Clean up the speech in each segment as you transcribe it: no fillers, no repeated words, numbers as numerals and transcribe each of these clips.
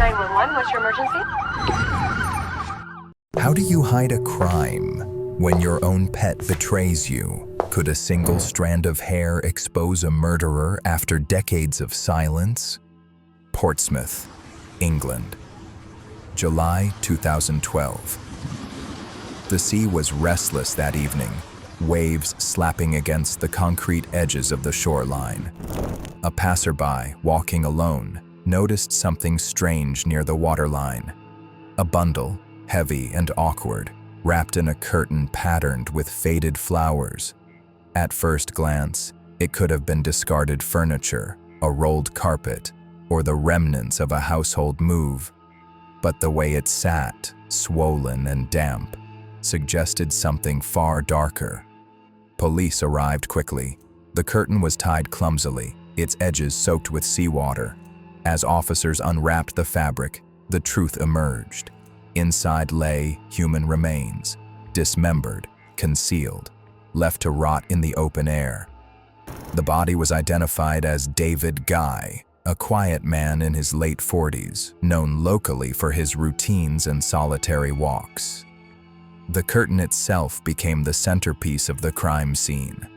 911, what's your emergency? How do you hide a crime when your own pet betrays you? Could a single strand of hair expose a murderer after decades of silence? Portsmouth, England, July 2012. The sea was restless that evening, waves slapping against the concrete edges of the shoreline. A passerby, walking alone, noticed something strange near the waterline. A bundle, heavy and awkward, wrapped in a curtain patterned with faded flowers. At first glance, it could have been discarded furniture, a rolled carpet, or the remnants of a household move. But the way it sat, swollen and damp, suggested something far darker. Police arrived quickly. The curtain was tied clumsily, its edges soaked with seawater. As officers unwrapped the fabric, the truth emerged. Inside lay human remains, dismembered, concealed, left to rot in the open air. The body was identified as David Guy, a quiet man in his late 40s, known locally for his routines and solitary walks. The curtain itself became the centerpiece of the crime scene.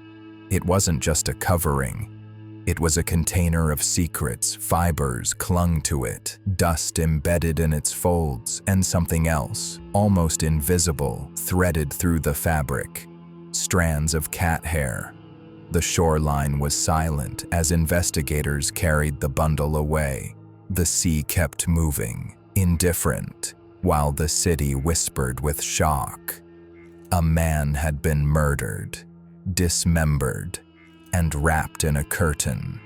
It wasn't just a covering. It was a container of secrets. Fibers clung to it, dust embedded in its folds, and something else, almost invisible, threaded through the fabric. Strands of cat hair. The shoreline was silent as investigators carried the bundle away. The sea kept moving, indifferent, while the city whispered with shock. A man had been murdered, dismembered, and wrapped in a curtain.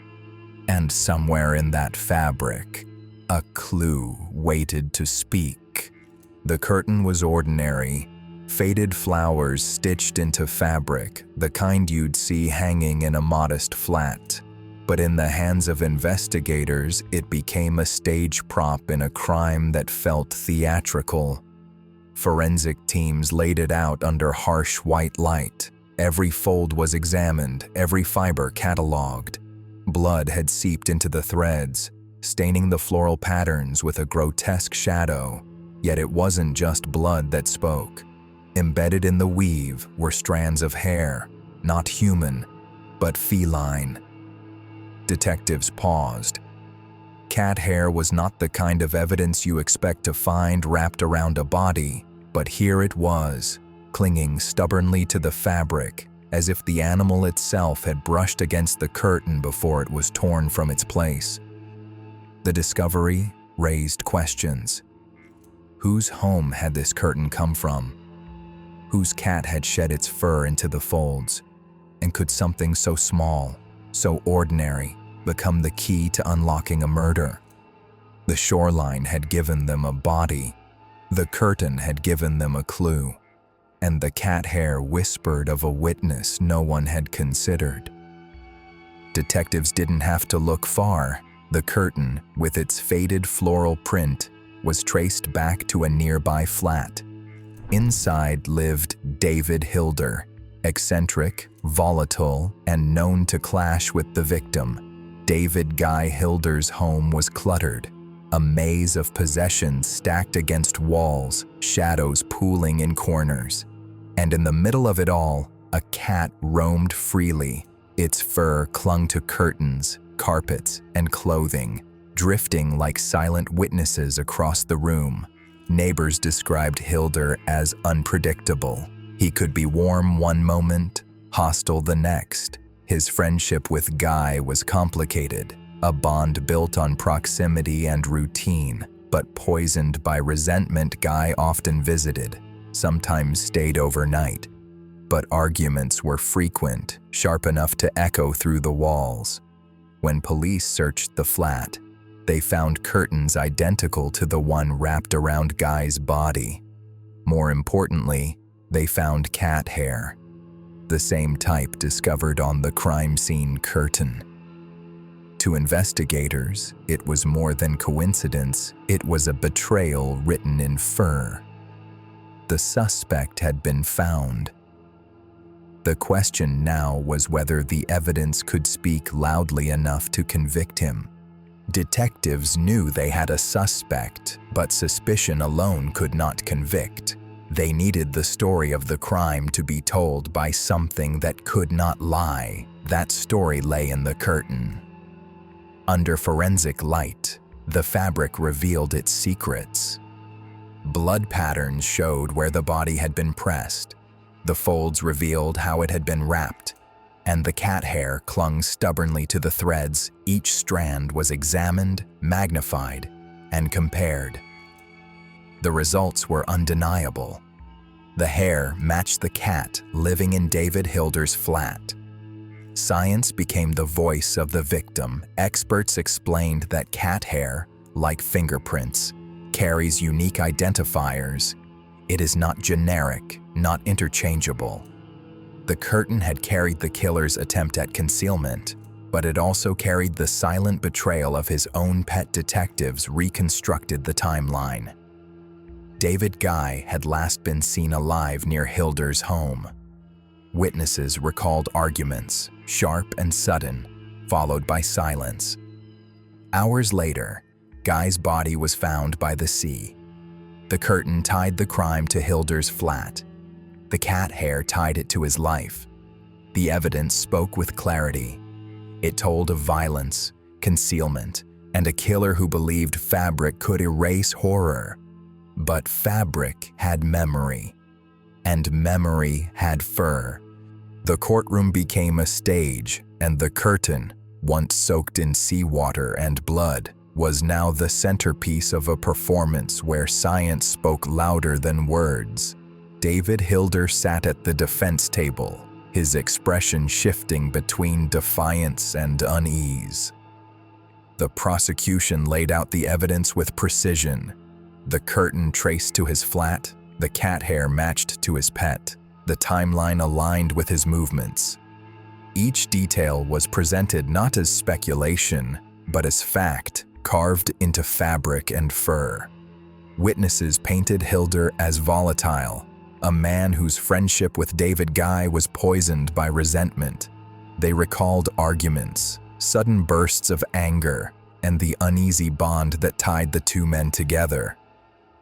And somewhere in that fabric, a clue waited to speak. The curtain was ordinary, faded flowers stitched into fabric, the kind you'd see hanging in a modest flat. But in the hands of investigators, it became a stage prop in a crime that felt theatrical. Forensic teams laid it out under harsh white light. Every fold was examined, every fiber catalogued. Blood had seeped into the threads, staining the floral patterns with a grotesque shadow. Yet it wasn't just blood that spoke. Embedded in the weave were strands of hair, not human, but feline. Detectives paused. Cat hair was not the kind of evidence you expect to find wrapped around a body, but here it was, clinging stubbornly to the fabric, as if the animal itself had brushed against the curtain before it was torn from its place. The discovery raised questions. Whose home had this curtain come from? Whose cat had shed its fur into the folds? And could something so small, so ordinary, become the key to unlocking a murder? The shoreline had given them a body. The curtain had given them a clue. And the cat hair whispered of a witness no one had considered. Detectives didn't have to look far. The curtain, with its faded floral print, was traced back to a nearby flat. Inside lived David Hilder, eccentric, volatile, and known to clash with the victim. David Guy Hilder's home was cluttered, a maze of possessions stacked against walls, shadows pooling in corners. And in the middle of it all, a cat roamed freely. Its fur clung to curtains, carpets, and clothing, drifting like silent witnesses across the room. Neighbors described Hilder as unpredictable. He could be warm one moment, hostile the next. His friendship with Guy was complicated, a bond built on proximity and routine, but poisoned by resentment. Guy often visited, sometimes stayed overnight. But arguments were frequent, sharp enough to echo through the walls. When police searched the flat, they found curtains identical to the one wrapped around Guy's body. More importantly, they found cat hair, the same type discovered on the crime scene curtain. To investigators, it was more than coincidence. It was a betrayal written in fur. The suspect had been found. The question now was whether the evidence could speak loudly enough to convict him. Detectives knew they had a suspect, but suspicion alone could not convict. They needed the story of the crime to be told by something that could not lie. That story lay in the curtain. Under forensic light, the fabric revealed its secrets. Blood patterns showed where the body had been pressed. The folds revealed how it had been wrapped, and the cat hair clung stubbornly to the threads. Each strand was examined, magnified, and compared. The results were undeniable. The hair matched the cat living in David Hilder's flat. Science became the voice of the victim. Experts explained that cat hair, like fingerprints, carries unique identifiers. It is not generic, not interchangeable. The curtain had carried the killer's attempt at concealment, but it also carried the silent betrayal of his own pet. Detectives reconstructed the timeline. David Guy had last been seen alive near Hilder's home. Witnesses recalled arguments, sharp and sudden, followed by silence. Hours later, Guy's body was found by the sea. The curtain tied the crime to Hilder's flat. The cat hair tied it to his life. The evidence spoke with clarity. It told of violence, concealment, and a killer who believed fabric could erase horror. But fabric had memory, and memory had fur. The courtroom became a stage, and the curtain, once soaked in seawater and blood, was now the centerpiece of a performance where science spoke louder than words. David Hilder sat at the defense table, his expression shifting between defiance and unease. The prosecution laid out the evidence with precision. The curtain traced to his flat, the cat hair matched to his pet, the timeline aligned with his movements. Each detail was presented not as speculation, but as fact, carved into fabric and fur. Witnesses painted Hilder as volatile, a man whose friendship with David Guy was poisoned by resentment. They recalled arguments, sudden bursts of anger, and the uneasy bond that tied the two men together.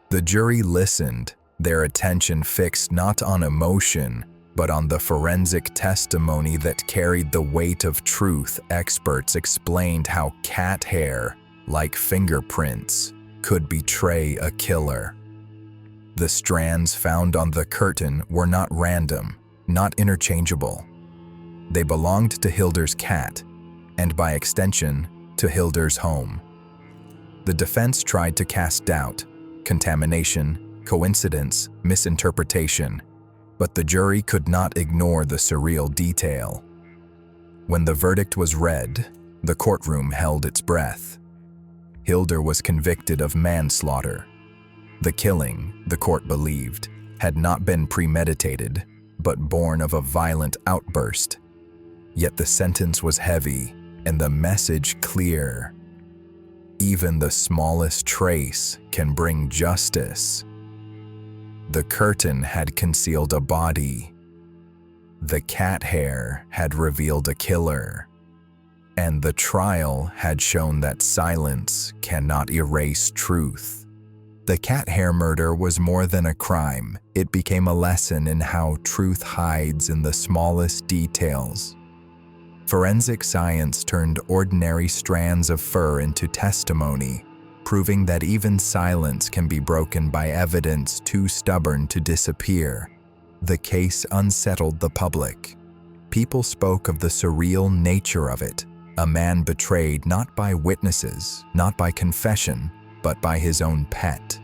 The jury listened, their attention fixed not on emotion, but on the forensic testimony that carried the weight of truth. Experts explained how cat hair, like fingerprints, could betray a killer. The strands found on the curtain were not random, not interchangeable. They belonged to Hilder's cat, and by extension, to Hilder's home. The defense tried to cast doubt, contamination, coincidence, misinterpretation, but the jury could not ignore the surreal detail. When the verdict was read, the courtroom held its breath. Hilder was convicted of manslaughter. The killing, the court believed, had not been premeditated, but born of a violent outburst. Yet the sentence was heavy, and the message clear. Even the smallest trace can bring justice. The curtain had concealed a body. The cat hair had revealed a killer. And the trial had shown that silence cannot erase truth. The cat hair murder was more than a crime. It became a lesson in how truth hides in the smallest details. Forensic science turned ordinary strands of fur into testimony, proving that even silence can be broken by evidence too stubborn to disappear. The case unsettled the public. People spoke of the surreal nature of it, a man betrayed not by witnesses, not by confession, but by his own pet.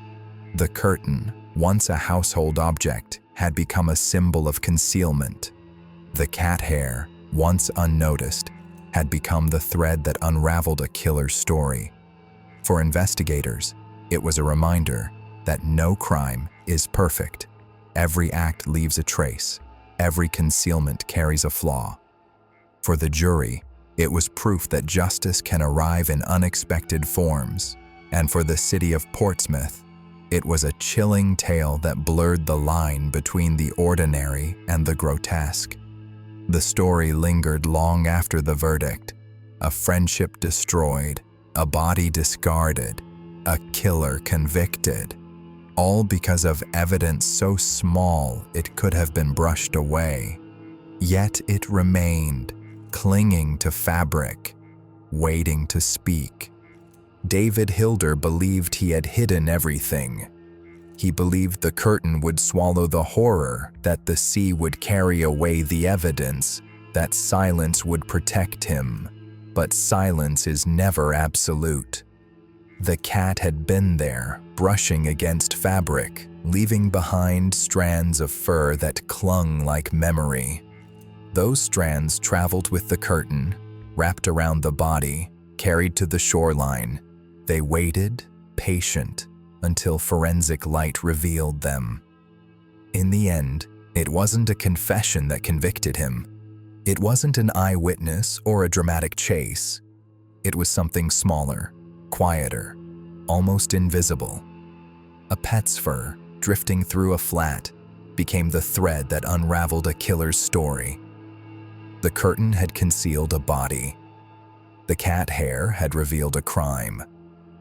The curtain, once a household object, had become a symbol of concealment. The cat hair, once unnoticed, had become the thread that unraveled a killer's story. For investigators, it was a reminder that no crime is perfect. Every act leaves a trace. Every concealment carries a flaw. For the jury, it was proof that justice can arrive in unexpected forms. And for the city of Portsmouth, it was a chilling tale that blurred the line between the ordinary and the grotesque. The story lingered long after the verdict, a friendship destroyed, a body discarded, a killer convicted, all because of evidence so small it could have been brushed away. Yet it remained, clinging to fabric, waiting to speak. David Hilder believed he had hidden everything. He believed the curtain would swallow the horror, that the sea would carry away the evidence, that silence would protect him. But silence is never absolute. The cat had been there, brushing against fabric, leaving behind strands of fur that clung like memory. Those strands traveled with the curtain, wrapped around the body, carried to the shoreline. They waited, patient, until forensic light revealed them. In the end, it wasn't a confession that convicted him. It wasn't an eyewitness or a dramatic chase. It was something smaller, quieter, almost invisible. A pet's fur, drifting through a flat, became the thread that unraveled a killer's story. The curtain had concealed a body. The cat hair had revealed a crime.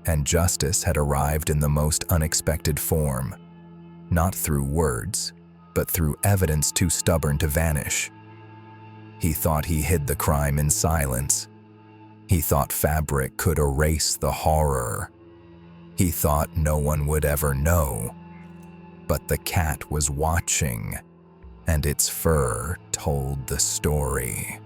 And justice had arrived in the most unexpected form, not through words, but through evidence too stubborn to vanish. He thought he hid the crime in silence. He thought fabric could erase the horror. He thought no one would ever know. But the cat was watching, and its fur told the story.